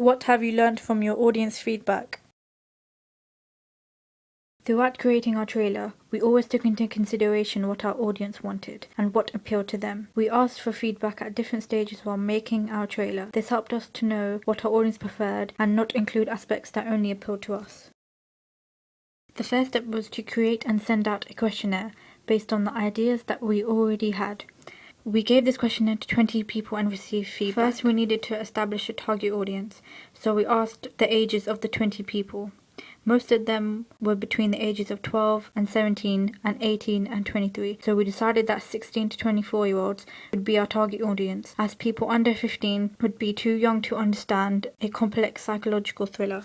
What have you learned from your audience feedback? Throughout creating our trailer, we always took into consideration what our audience wanted and what appealed to them. We asked for feedback at different stages while making our trailer. This helped us to know what our audience preferred and not include aspects that only appealed to us. The first step was to create and send out a questionnaire based on the ideas that we already had. We gave this questionnaire to 20 people and received feedback. First, we needed to establish a target audience, so we asked the ages of the 20 people. Most of them were between the ages of 12 and 17 and 18 and 23, so we decided that 16 to 24-year-olds would be our target audience, as people under 15 would be too young to understand a complex psychological thriller.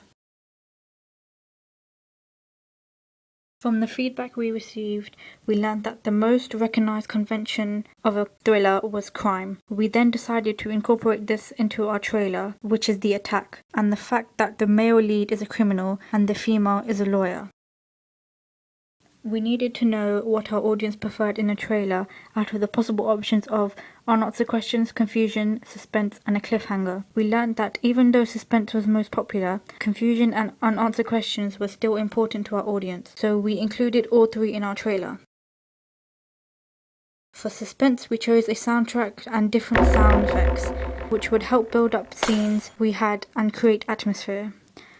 From the feedback we received, we learned that the most recognized convention of a thriller was crime. We then decided to incorporate this into our trailer, which is the attack, and the fact that the male lead is a criminal and the female is a lawyer. We needed to know what our audience preferred in a trailer out of the possible options of unanswered questions, confusion, suspense, and a cliffhanger. We learned that even though suspense was most popular, confusion and unanswered questions were still important to our audience, so we included all three in our trailer. For suspense, we chose a soundtrack and different sound effects, which would help build up scenes we had and create atmosphere.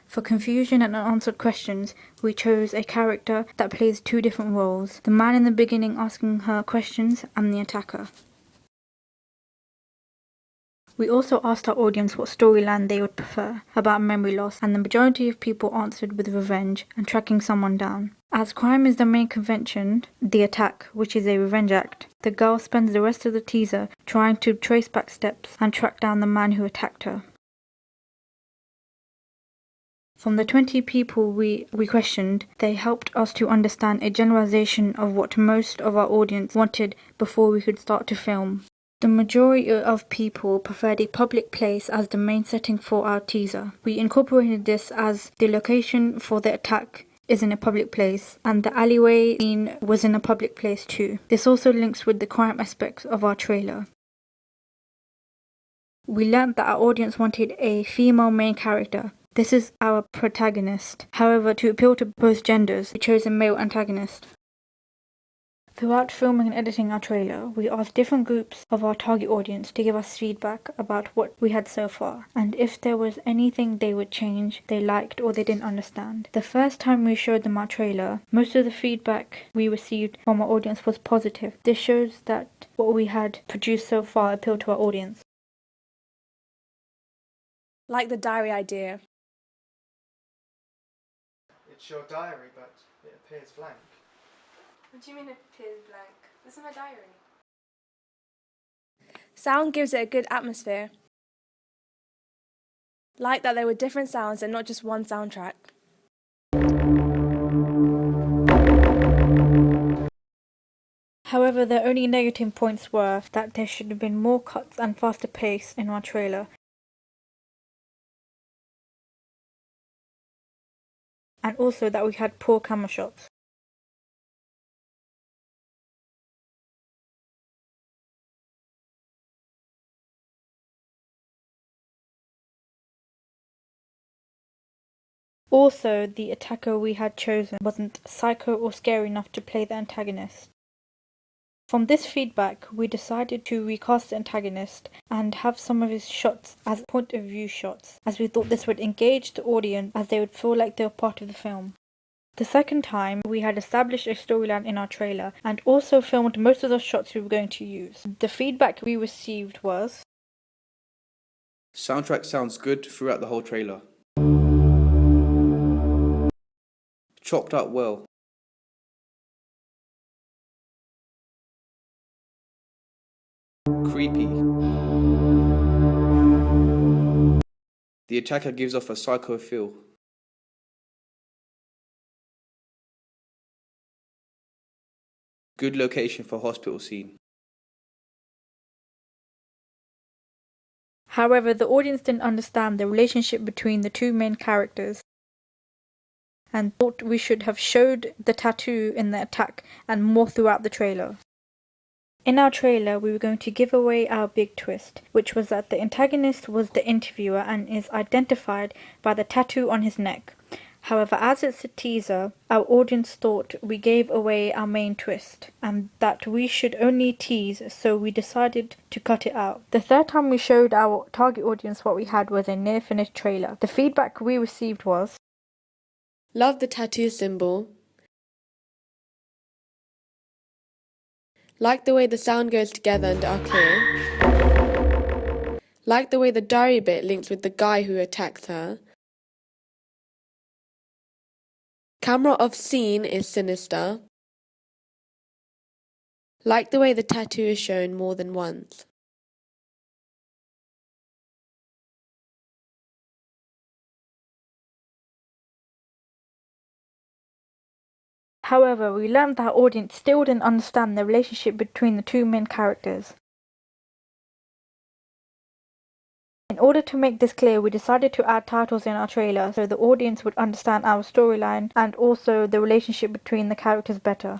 For confusion and unanswered questions, we chose a character that plays two different roles, the man in the beginning asking her questions and the attacker. We also asked our audience what storyline they would prefer about memory loss, and the majority of people answered with revenge and tracking someone down. As crime is the main convention, the attack, which is a revenge act, the girl spends the rest of the teaser trying to trace back steps and track down the man who attacked her. From the 20 people we questioned, they helped us to understand a generalization of what most of our audience wanted before we could start to film. The majority of people preferred a public place as the main setting for our teaser. We incorporated this as the location for the attack is in a public place, and the alleyway scene was in a public place too. This also links with the crime aspects of our trailer. We learned that our audience wanted a female main character. This is our protagonist. However, to appeal to both genders, we chose a male antagonist. Throughout filming and editing our trailer, we asked different groups of our target audience to give us feedback about what we had so far, and if there was anything they would change, they liked, or they didn't understand. The first time we showed them our trailer, most of the feedback we received from our audience was positive. This shows that what we had produced so far appealed to our audience. Like the diary idea. It's your diary, but it appears blank. What do you mean it appears blank? This is my diary. Sound gives it a good atmosphere. Like that there were different sounds and not just one soundtrack. However, the only negative points were that there should have been more cuts and faster pace in our trailer, and also that we had poor camera shots. Also, the attacker we had chosen wasn't psycho or scary enough to play the antagonist. From this feedback, we decided to recast the antagonist and have some of his shots as point of view shots, as we thought this would engage the audience as they would feel like they were part of the film. The second time, we had established a storyline in our trailer and also filmed most of the shots we were going to use. The feedback we received was: soundtrack sounds good throughout the whole trailer. Chopped up well. Creepy. The attacker gives off a psycho feel. Good location for hospital scene. However, the audience didn't understand the relationship between the two main characters and thought we should have showed the tattoo in the attack and more throughout the trailer. In our trailer, we were going to give away our big twist, which was that the antagonist was the interviewer and is identified by the tattoo on his neck. However, as it's a teaser, our audience thought we gave away our main twist, and that we should only tease, so we decided to cut it out. The third time we showed our target audience what we had was a near-finished trailer. The feedback we received was, Love the tattoo symbol. Like the way the sound goes together and are clear. Like the way the diary bit links with the guy who attacks her. Camera off scene is sinister. Like the way the tattoo is shown more than once. however, we learned that our audience still didn't understand the relationship between the two main characters. In order to make this clear, we decided to add titles in our trailer so the audience would understand our storyline and also the relationship between the characters better.